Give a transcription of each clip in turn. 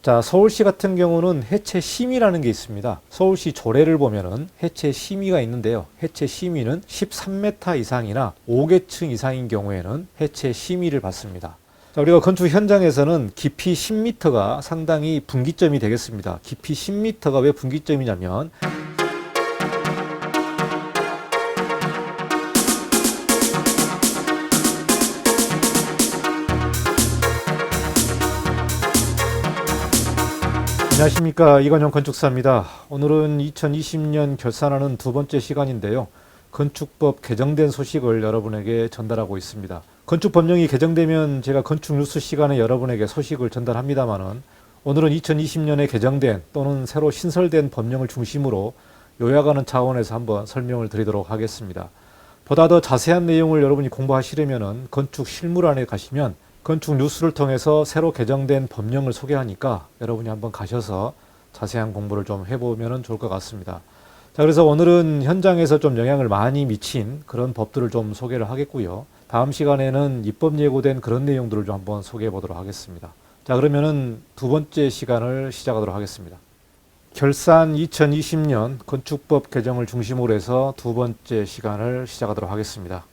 자, 서울시 같은 경우는 해체 심의라는 게 있습니다. 서울시 조례를 보면은 해체 심의가 있는데요. 해체 심의는 13m 이상이나 5계층 이상인 경우에는 해체 심의를 받습니다. 자, 우리가 건축 현장에서는 깊이 10m가 상당히 분기점이 되겠습니다. 깊이 10m가 왜 분기점이냐면 안녕하십니까, 이건영 건축사입니다. 오늘은 2020년 결산하는 두 번째 시간인데요. 건축법 개정된 소식을 여러분에게 전달하고 있습니다. 건축법령이 개정되면 제가 건축 뉴스 시간에 여러분에게 소식을 전달합니다만은 오늘은 2020년에 개정된 또는 새로 신설된 법령을 중심으로 요약하는 차원에서 한번 설명을 드리도록 하겠습니다. 보다 더 자세한 내용을 여러분이 공부하시려면 건축 실무란에 가시면 건축 뉴스를 통해서 새로 개정된 법령을 소개하니까 여러분이 한번 가셔서 자세한 공부를 좀 해보면 좋을 것 같습니다. 자, 그래서 오늘은 현장에서 좀 영향을 많이 미친 그런 법들을 좀 소개를 하겠고요. 다음 시간에는 입법 예고된 그런 내용들을 좀 한번 소개해 보도록 하겠습니다. 자, 그러면은 두 번째 시간을 시작하도록 하겠습니다. 결산 2020년 건축법 개정을 중심으로 해서 두 번째 시간을 시작하도록 하겠습니다.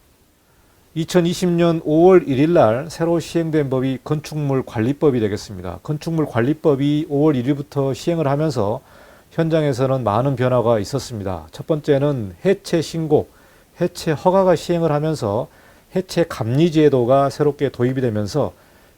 2020년 5월 1일 날 새로 시행된 법이 건축물관리법이 되겠습니다. 건축물관리법이 5월 1일부터 시행을 하면서 현장에서는 많은 변화가 있었습니다. 첫 번째는 해체 신고, 해체 허가가 시행을 하면서 해체 감리 제도가 새롭게 도입이 되면서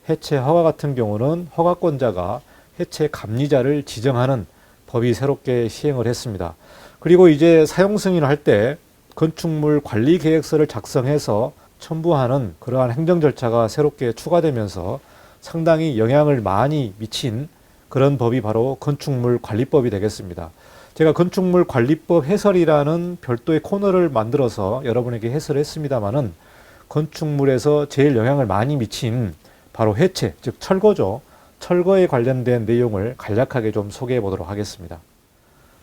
해체 허가 같은 경우는 허가권자가 해체 감리자를 지정하는 법이 새롭게 시행을 했습니다. 그리고 이제 사용 승인을 할 때 건축물 관리 계획서를 작성해서 첨부하는 그러한 행정 절차가 새롭게 추가되면서 상당히 영향을 많이 미친 그런 법이 바로 건축물관리법이 되겠습니다. 제가 건축물관리법 해설이라는 별도의 코너를 만들어서 여러분에게 해설을 했습니다마는 건축물에서 제일 영향을 많이 미친 바로 해체, 즉 철거죠. 철거에 관련된 내용을 간략하게 좀 소개해 보도록 하겠습니다.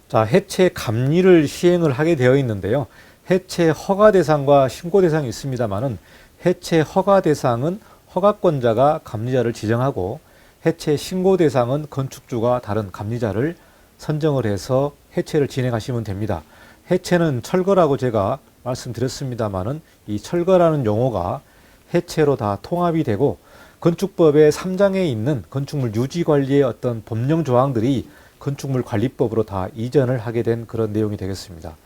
자, 해체 감리를 시행을 하게 되어 있는데요. 해체 허가 대상과 신고 대상이 있습니다만은 해체 허가 대상은 허가권자가 감리자를 지정하고 해체 신고 대상은 건축주가 다른 감리자를 선정을 해서 해체를 진행하시면 됩니다. 해체는 철거라고 제가 말씀드렸습니다만은 이 철거라는 용어가 해체로 다 통합이 되고 건축법의 3장에 있는 건축물 유지 관리의 어떤 법령 조항들이 건축물 관리법으로 다 이전을 하게 된 그런 내용이 되겠습니다.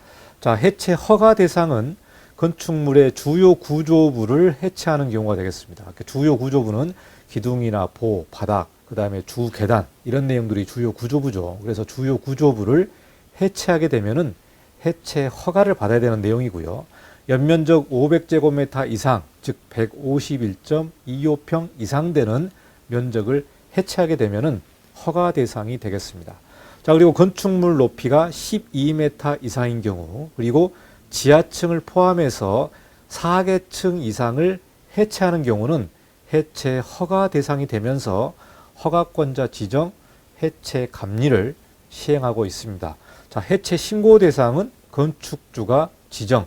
자, 해체 허가 대상은 건축물의 주요 구조부를 해체하는 경우가 되겠습니다. 주요 구조부는 기둥이나 보, 바닥, 그 다음에 주 계단 이런 내용들이 주요 구조부죠. 그래서 주요 구조부를 해체하게 되면은 해체 허가를 받아야 되는 내용이고요. 연면적 500제곱미터 이상, 즉 151.25평 이상 되는 면적을 해체하게 되면은 허가 대상이 되겠습니다. 자, 그리고 건축물 높이가 12m 이상인 경우, 그리고 지하층을 포함해서 4계층 이상을 해체하는 경우는 해체 허가 대상이 되면서 허가권자 지정, 해체 감리를 시행하고 있습니다. 자, 해체 신고 대상은 건축주가 지정,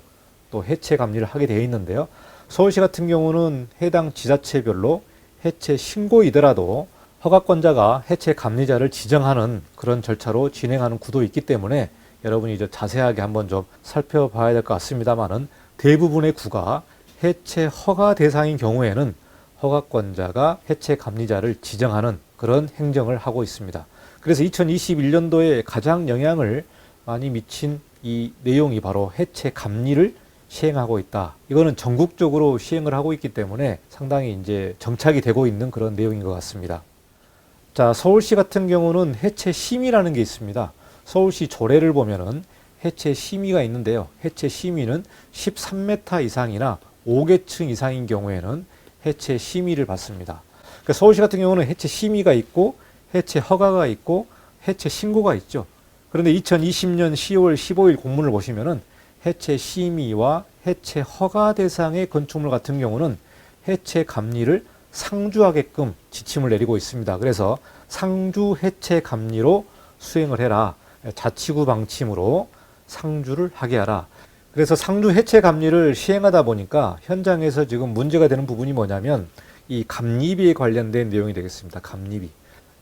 또 해체 감리를 하게 되어 있는데요. 서울시 같은 경우는 해당 지자체별로 해체 신고이더라도 허가권자가 해체 감리자를 지정하는 그런 절차로 진행하는 구도 있기 때문에 여러분이 이제 자세하게 한번 좀 살펴봐야 될 것 같습니다만은 대부분의 구가 해체 허가 대상인 경우에는 허가권자가 해체 감리자를 지정하는 그런 행정을 하고 있습니다. 그래서 2021년도에 가장 영향을 많이 미친 이 내용이 바로 해체 감리를 시행하고 있다. 이거는 전국적으로 시행을 하고 있기 때문에 상당히 이제 정착이 되고 있는 그런 내용인 것 같습니다. 자, 서울시 같은 경우는 해체 심의라는 게 있습니다. 서울시 조례를 보면은 해체 심의가 있는데요. 해체 심의는 13m 이상이나 5계층 이상인 경우에는 해체 심의를 받습니다. 그러니까 서울시 같은 경우는 해체 심의가 있고 해체 허가가 있고 해체 신고가 있죠. 그런데 2020년 10월 15일 공문을 보시면은 해체 심의와 해체 허가 대상의 건축물 같은 경우는 해체 감리를 상주하게끔 지침을 내리고 있습니다. 그래서 상주 해체 감리로 수행을 해라. 자치구 방침으로 상주를 하게 하라. 그래서 상주 해체 감리를 시행하다 보니까 현장에서 지금 문제가 되는 부분이 뭐냐면 이 감리비에 관련된 내용이 되겠습니다. 감리비.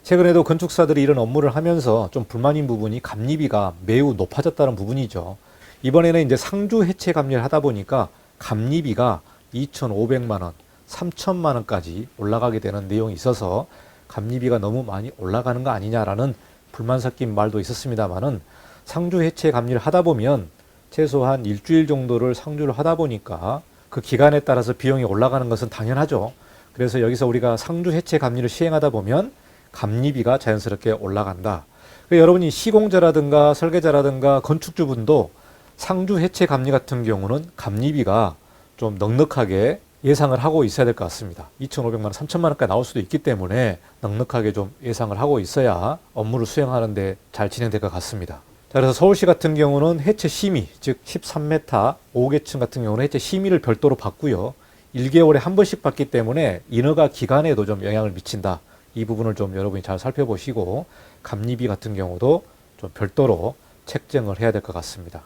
최근에도 건축사들이 이런 업무를 하면서 좀 불만인 부분이 감리비가 매우 높아졌다는 부분이죠. 이번에는 이제 상주 해체 감리를 하다 보니까 감리비가 2,500만 원, 3,000만 원까지 올라가게 되는 내용이 있어서 감리비가 너무 많이 올라가는 거 아니냐라는 불만 섞인 말도 있었습니다만은 상주 해체 감리를 하다 보면 최소한 일주일 정도를 상주를 하다 보니까 그 기간에 따라서 비용이 올라가는 것은 당연하죠. 그래서 여기서 우리가 상주 해체 감리를 시행하다 보면 감리비가 자연스럽게 올라간다. 여러분이 시공자라든가 설계자라든가 건축주분도 상주 해체 감리 같은 경우는 감리비가 좀 넉넉하게 예상을 하고 있어야 될 것 같습니다. 2,500만 원, 3,000만 원까지 나올 수도 있기 때문에 넉넉하게 좀 예상을 하고 있어야 업무를 수행하는데 잘 진행될 것 같습니다. 자, 그래서 서울시 같은 경우는 해체 심의, 즉 13m 5계층 같은 경우는 해체 심의를 별도로 받고요. 1개월에 한 번씩 받기 때문에 인허가 기간에도 좀 영향을 미친다. 이 부분을 좀 여러분이 잘 살펴보시고 감리비 같은 경우도 좀 별도로 책정을 해야 될 것 같습니다.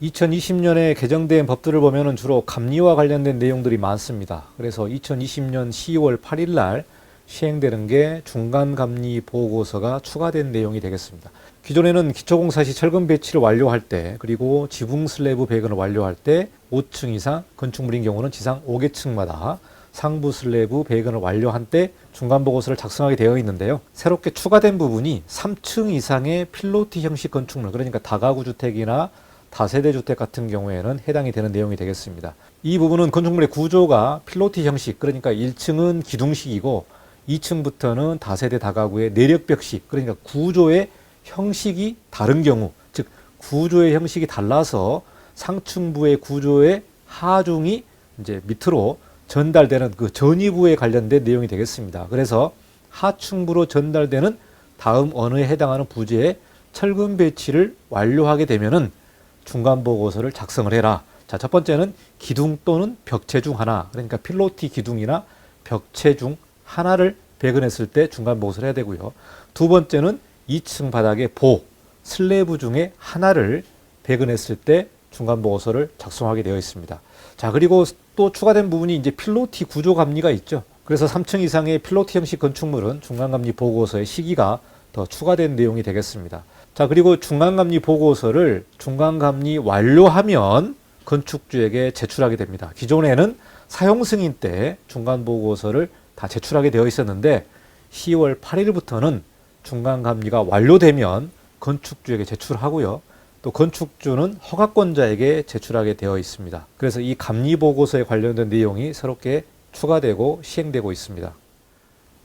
2020년에 개정된 법들을 보면 주로 감리와 관련된 내용들이 많습니다. 그래서 2020년 12월 8일 날 시행되는 게 중간감리 보고서가 추가된 내용이 되겠습니다. 기존에는 기초공사 시 철근 배치를 완료할 때 그리고 지붕 슬래브 배근을 완료할 때 5층 이상 건축물인 경우는 지상 5계층마다 상부 슬래브 배근을 완료한 때 중간보고서를 작성하게 되어 있는데요. 새롭게 추가된 부분이 3층 이상의 필로티 형식 건축물, 그러니까 다가구 주택이나 다세대 주택 같은 경우에는 해당이 되는 내용이 되겠습니다. 이 부분은 건축물의 구조가 필로티 형식, 그러니까 1층은 기둥식이고 2층부터는 다세대 다가구의 내력벽식, 그러니까 구조의 형식이 다른 경우, 즉 구조의 형식이 달라서 상층부의 구조의 하중이 이제 밑으로 전달되는 그 전이부에 관련된 내용이 되겠습니다. 그래서 하층부로 전달되는 다음 언어에 해당하는 부재의 철근 배치를 완료하게 되면은 중간 보고서를 작성을 해라. 자, 첫 번째는 기둥 또는 벽체 중 하나, 그러니까 필로티 기둥이나 벽체 중 하나를 배근했을 때 중간 보고서를 해야 되고요. 두 번째는 2층 바닥에 슬래브 중에 하나를 배근했을 때 중간 보고서를 작성하게 되어 있습니다. 자, 그리고 또 추가된 부분이 이제 필로티 구조 감리가 있죠. 그래서 3층 이상의 필로티 형식 건축물은 중간 감리 보고서의 시기가 더 추가된 내용이 되겠습니다. 자, 그리고 중간 감리 보고서를 중간 감리 완료하면 건축주에게 제출하게 됩니다. 기존에는 사용 승인 때 중간 보고서를 다 제출하게 되어 있었는데 10월 8일부터는 중간 감리가 완료되면 건축주에게 제출하고요. 또 건축주는 허가권자에게 제출하게 되어 있습니다. 그래서 이 감리 보고서에 관련된 내용이 새롭게 추가되고 시행되고 있습니다.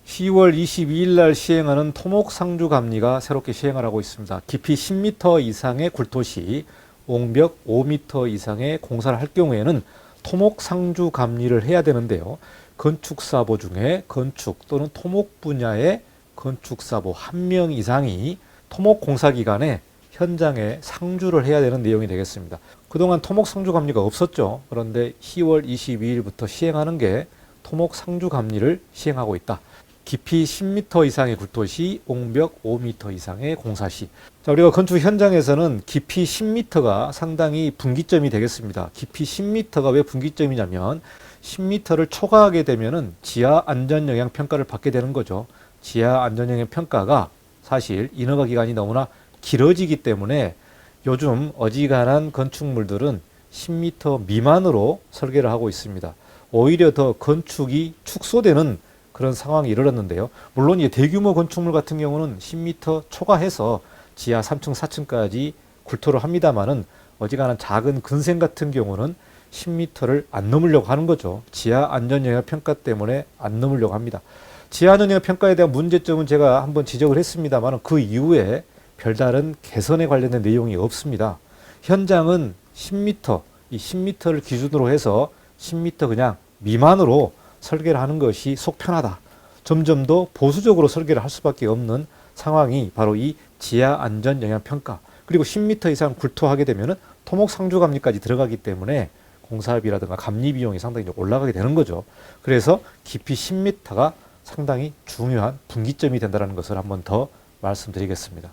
10월 22일 날 시행하는 토목상주 감리가 새롭게 시행을 하고 있습니다. 깊이 10m 이상의 굴토시, 옹벽 5m 이상의 공사를 할 경우에는 토목상주 감리를 해야 되는데요. 건축사보 중에 건축 또는 토목 분야의 건축사보 1명 이상이 토목공사기간에 현장에 상주를 해야 되는 내용이 되겠습니다. 그동안 토목상주 감리가 없었죠. 그런데 10월 22일부터 시행하는 게 토목상주 감리를 시행하고 있다. 깊이 10m 이상의 굴토시, 옹벽 5m 이상의 공사시. 자, 우리가 건축 현장에서는 깊이 10m가 상당히 분기점이 되겠습니다. 깊이 10m가 왜 분기점이냐면 10m를 초과하게 되면은 지하 안전 영향 평가를 받게 되는 거죠. 지하 안전 영향 평가가 사실 인허가 기간이 너무나 길어지기 때문에 요즘 어지간한 건축물들은 10m 미만으로 설계를 하고 있습니다. 오히려 더 건축이 축소되는 그런 상황이 이르렀는데요. 물론 이 대규모 건축물 같은 경우는 10m 초과해서 지하 3층, 4층까지 굴토를 합니다만은 어지간한 작은 근생 같은 경우는 10m를 안 넘으려고 하는 거죠. 지하 안전영향 평가 때문에 안 넘으려고 합니다. 지하 안전영향 평가에 대한 문제점은 제가 한번 지적을 했습니다만 그 이후에 별다른 개선에 관련된 내용이 없습니다. 현장은 10m, 이 10m를 기준으로 해서 10m 그냥 미만으로 설계를 하는 것이 속 편하다. 점점 더 보수적으로 설계를 할 수밖에 없는 상황이 바로 이 지하 안전 영향 평가. 그리고 10m 이상 굴토하게 되면은 토목 상주 감리까지 들어가기 때문에 공사비라든가 감리 비용이 상당히 올라가게 되는 거죠. 그래서 깊이 10m가 상당히 중요한 분기점이 된다는 것을 한번 더 말씀드리겠습니다.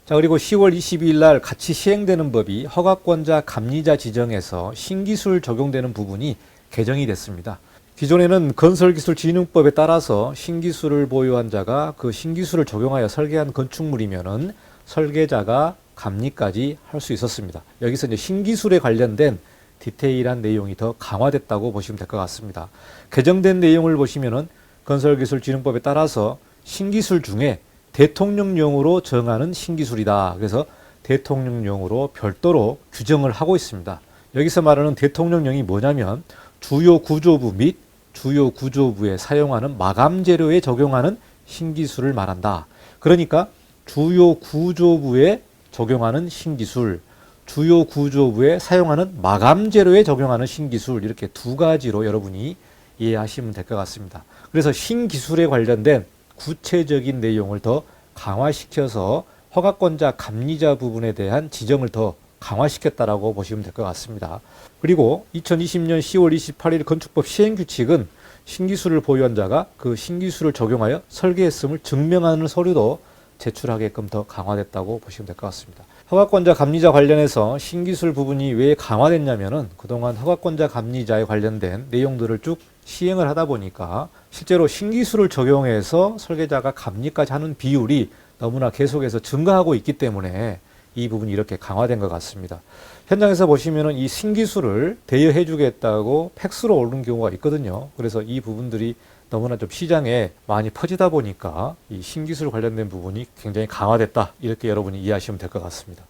자, 그리고 10월 22일 날 같이 시행되는 법이 허가권자 감리자 지정에서 신기술 적용되는 부분이 개정이 됐습니다. 기존에는 건설기술진흥법에 따라서 신기술을 보유한 자가 그 신기술을 적용하여 설계한 건축물이면은 설계자가 감리까지 할 수 있었습니다. 여기서 이제 신기술에 관련된 디테일한 내용이 더 강화됐다고 보시면 될 것 같습니다. 개정된 내용을 보시면은 건설기술진흥법에 따라서 신기술 중에 대통령령으로 정하는 신기술이다. 그래서 대통령령으로 별도로 규정을 하고 있습니다. 여기서 말하는 대통령령이 뭐냐면 주요 구조부 및 주요 구조부에 사용하는 마감 재료에 적용하는 신기술을 말한다. 그러니까 주요 구조부에 적용하는 신기술, 주요 구조부에 사용하는 마감 재료에 적용하는 신기술, 이렇게 두 가지로 여러분이 이해하시면 될 것 같습니다. 그래서 신기술에 관련된 구체적인 내용을 더 강화시켜서 허가권자 감리자 부분에 대한 지정을 더 강화시켰다라고 보시면 될 것 같습니다. 그리고 2020년 10월 28일 건축법 시행규칙은 신기술을 보유한 자가 그 신기술을 적용하여 설계했음을 증명하는 서류도 제출하게끔 더 강화됐다고 보시면 될 것 같습니다. 허가권자 감리자 관련해서 신기술 부분이 왜 강화됐냐면은 그동안 허가권자 감리자에 관련된 내용들을 쭉 시행을 하다 보니까 실제로 신기술을 적용해서 설계자가 감리까지 하는 비율이 너무나 계속해서 증가하고 있기 때문에 이 부분이 이렇게 강화된 것 같습니다. 현장에서 보시면은 이 신기술을 대여해 주겠다고 팩스로 오는 경우가 있거든요. 그래서 이 부분들이 너무나 좀 시장에 많이 퍼지다 보니까 이 신기술 관련된 부분이 굉장히 강화됐다. 이렇게 여러분이 이해하시면 될 것 같습니다.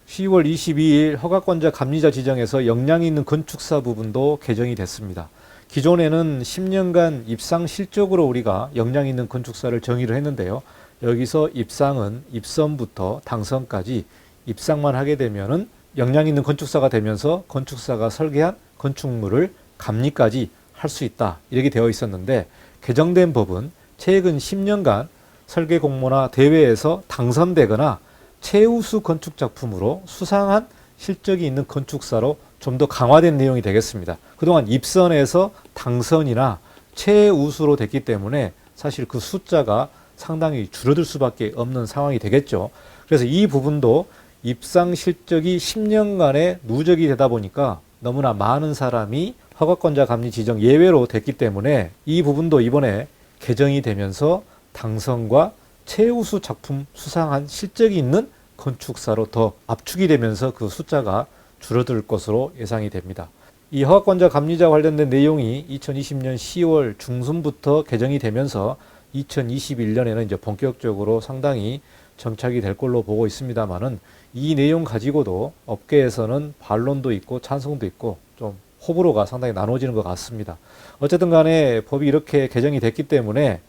10월 22일 허가권자 감리자 지정에서 역량이 있는 건축사 부분도 개정이 됐습니다. 기존에는 10년간 입상 실적으로 우리가 역량 있는 건축사를 정의를 했는데요. 여기서 입상은 입선부터 당선까지 입상만 하게 되면은 역량 있는 건축사가 되면서 건축사가 설계한 건축물을 감리까지 할 수 있다. 이렇게 되어 있었는데 개정된 법은 최근 10년간 설계 공모나 대회에서 당선되거나 최우수 건축 작품으로 수상한 실적이 있는 건축사로 좀 더 강화된 내용이 되겠습니다. 그동안 입선에서 당선이나 최우수로 됐기 때문에 사실 그 숫자가 상당히 줄어들 수밖에 없는 상황이 되겠죠. 그래서 이 부분도 입상 실적이 10년간의 누적이 되다 보니까 너무나 많은 사람이 허가권자 감리 지정 예외로 됐기 때문에 이 부분도 이번에 개정이 되면서 당선과 최우수 작품 수상한 실적이 있는 건축사로 더 압축이 되면서 그 숫자가 줄어들 것으로 예상이 됩니다. 이 허가권자 감리자 관련된 내용이 2020년 10월 중순부터 개정이 되면서 2021년에는 이제 본격적으로 상당히 정착이 될 걸로 보고 있습니다만은 이 내용 가지고도 업계에서는 반론도 있고 찬성도 있고 좀 호불호가 상당히 나눠지는 것 같습니다. 어쨌든 간에 법이 이렇게 개정이 됐기 때문에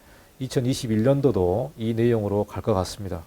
2021년도도 이 내용으로 갈 것 같습니다.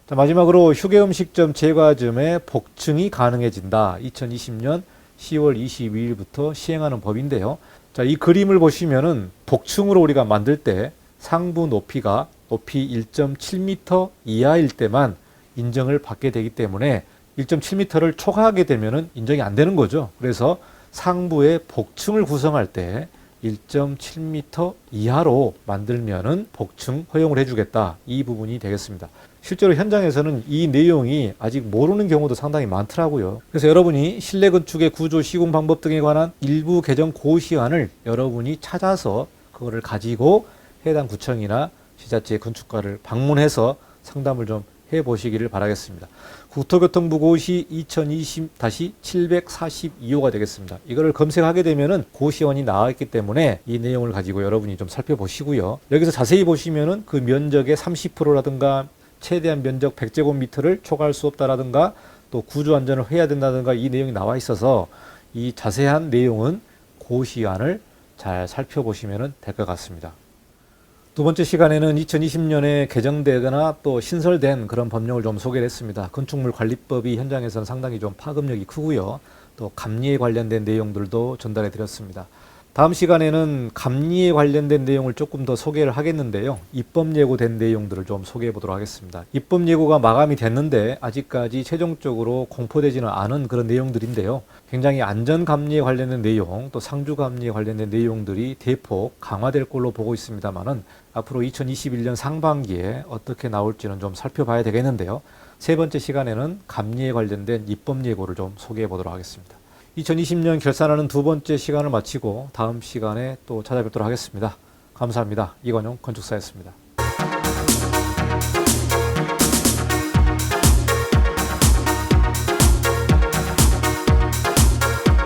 자, 마지막으로 휴게음식점 제과점의 복층이 가능해진다. 2020년 10월 22일부터 시행하는 법인데요. 자, 이 그림을 보시면은 복층으로 우리가 만들 때 상부 높이가 높이 1.7m 이하일 때만 인정을 받게 되기 때문에 1.7m를 초과하게 되면은 인정이 안 되는 거죠. 그래서 상부의 복층을 구성할 때 1.7m 이하로 만들면은 복층 허용을 해주겠다. 이 부분이 되겠습니다. 실제로 현장에서는 이 내용이 아직 모르는 경우도 상당히 많더라고요. 그래서 여러분이 실내 건축의 구조, 시공 방법 등에 관한 일부 개정 고시안을 여러분이 찾아서 그거를 가지고 해당 구청이나 지자체 건축가를 방문해서 상담을 좀 해보시기를 바라겠습니다. 국토교통부 고시 2020-742호가 되겠습니다. 이거를 검색하게 되면은 고시원이 나와 있기 때문에 이 내용을 가지고 여러분이 좀 살펴보시고요. 여기서 자세히 보시면은 그 면적의 30%라든가 최대한 면적 100제곱미터를 초과할 수 없다라든가 또 구조 안전을 해야 된다든가 이 내용이 나와 있어서 이 자세한 내용은 고시안을 잘 살펴보시면 될 것 같습니다. 두 번째 시간에는 2020년에 개정되거나 또 신설된 그런 법령을 좀 소개를 했습니다. 건축물 관리법이 현장에서는 상당히 좀 파급력이 크고요. 또 감리에 관련된 내용들도 전달해 드렸습니다. 다음 시간에는 감리에 관련된 내용을 조금 더 소개를 하겠는데요. 입법 예고된 내용들을 좀 소개해 보도록 하겠습니다. 입법 예고가 마감이 됐는데 아직까지 최종적으로 공포되지는 않은 그런 내용들인데요. 굉장히 안전 감리에 관련된 내용, 또 상주 감리에 관련된 내용들이 대폭 강화될 걸로 보고 있습니다만은 앞으로 2021년 상반기에 어떻게 나올지는 좀 살펴봐야 되겠는데요. 세 번째 시간에는 감리에 관련된 입법 예고를 좀 소개해 보도록 하겠습니다. 2020년 결산하는 두 번째 시간을 마치고 다음 시간에 또 찾아뵙도록 하겠습니다. 감사합니다. 이건용 건축사였습니다.